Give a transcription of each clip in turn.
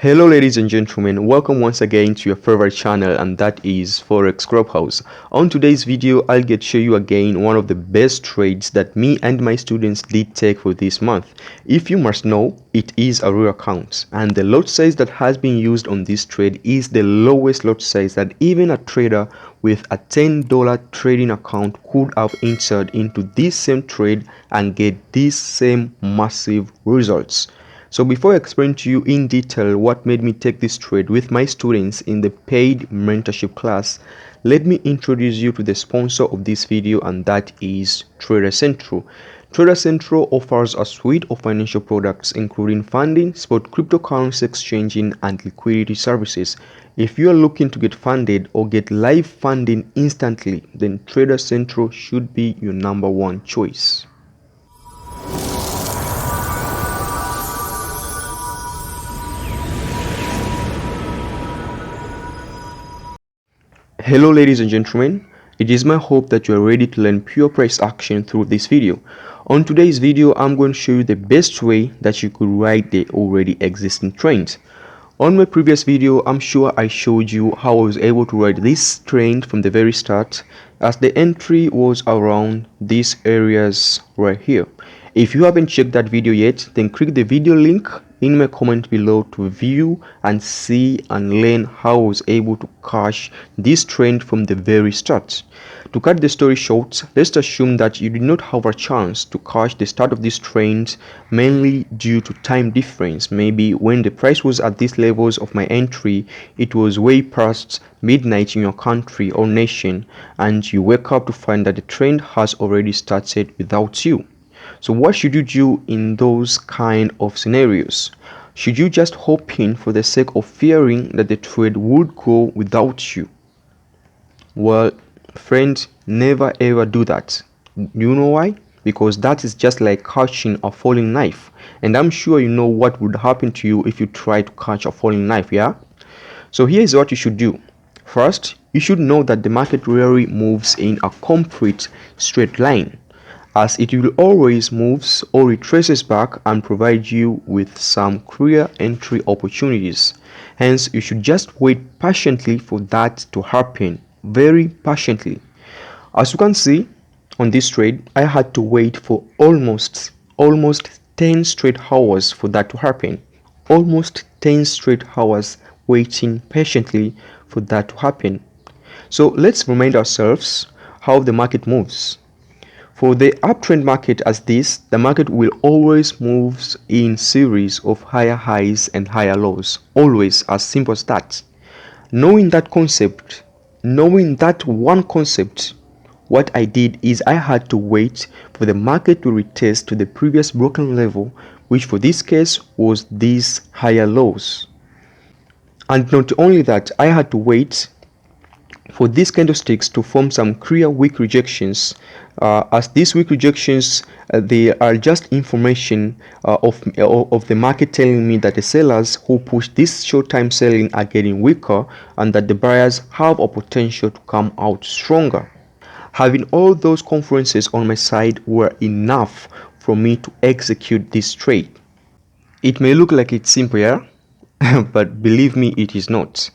Hello ladies and gentlemen, welcome once again to your favorite channel, and that is Forex Clubhouse. On today's video, I'll get show you again one of the best trades that me and my students did take for this month. If you must know, it is a real account, and the lot size that has been used on this trade is the lowest lot size that even a trader with a $10 trading account could have entered into this same trade and get these same massive results. So before I explain to you in detail what made me take this trade with my students in the paid mentorship class, let me introduce you to the sponsor of this video, and that is Trader Central. Trader Central offers a suite of financial products including funding, spot cryptocurrency exchanging, and liquidity services. If you are looking to get funded or get live funding instantly, then Trader Central should be your number one choice. Hello ladies and gentlemen, it is my hope that you are ready to learn pure price action through this video. On today's video, I'm going to show you the best way that you could ride the already existing trend. On my previous video, I'm sure I showed you how I was able to ride this trend from the very start, as the entry was around these areas right here. If you haven't checked that video yet, then click the video link in my comment below to view and see and learn how I was able to catch this trend from the very start. To cut the story short, let's assume that you did not have a chance to catch the start of this trend, mainly due to time difference. Maybe when the price was at these levels of my entry, it was way past midnight in your country or nation, and you wake up to find that the trend has already started without you. So what should you do in those kind of scenarios? Should you just hop in for the sake of fearing that the trade would go without you? Well, friend, never ever do that. You know why? Because that is just like catching a falling knife, and I'm sure you know what would happen to you if you try to catch a falling knife, yeah? So here is what you should do. First, you should know that the market rarely moves in a complete straight line, as it will always moves or retraces back and provide you with some clear entry opportunities. Hence, you should just wait patiently for that to happen, very patiently. As you can see on this trade, I had to wait for almost 10 straight hours for that to happen. Almost 10 straight hours waiting patiently for that to happen. So let's remind ourselves how the market moves. For the uptrend market as this, the market will always move in series of higher highs and higher lows. Always, as simple as that. Knowing that one concept, what I did is I had to wait for the market to retest to the previous broken level, which for this case was these higher lows. And not only that, I had to wait for these candlesticks to form some clear weak rejections, as these weak rejections they are just information of the market telling me that the sellers who push this short-time selling are getting weaker and that the buyers have a potential to come out stronger. Having all those conferences on my side were enough for me to execute this trade. It may look like it's simple, yeah? But believe me, it is not.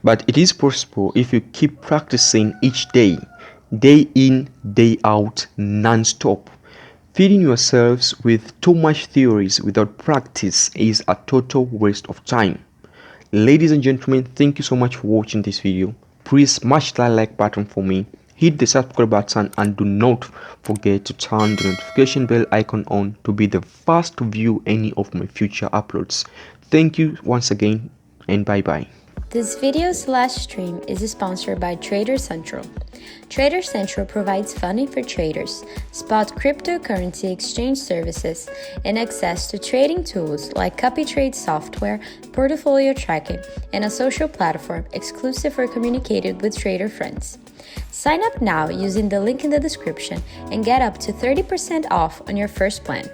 But it is possible if you keep practicing each day, day in, day out, non-stop. Feeding yourselves with too much theories without practice is a total waste of time. Ladies and gentlemen, thank you so much for watching this video. Please smash that like button for me, hit the subscribe button, and do not forget to turn the notification bell icon on to be the first to view any of my future uploads. Thank you once again, and bye bye. This video/stream is sponsored by Trader Central. Trader Central provides funding for traders, spot cryptocurrency exchange services, and access to trading tools like copy trade software, portfolio tracking, and a social platform exclusive for communicating with trader friends. Sign up now using the link in the description and get up to 30% off on your first plan.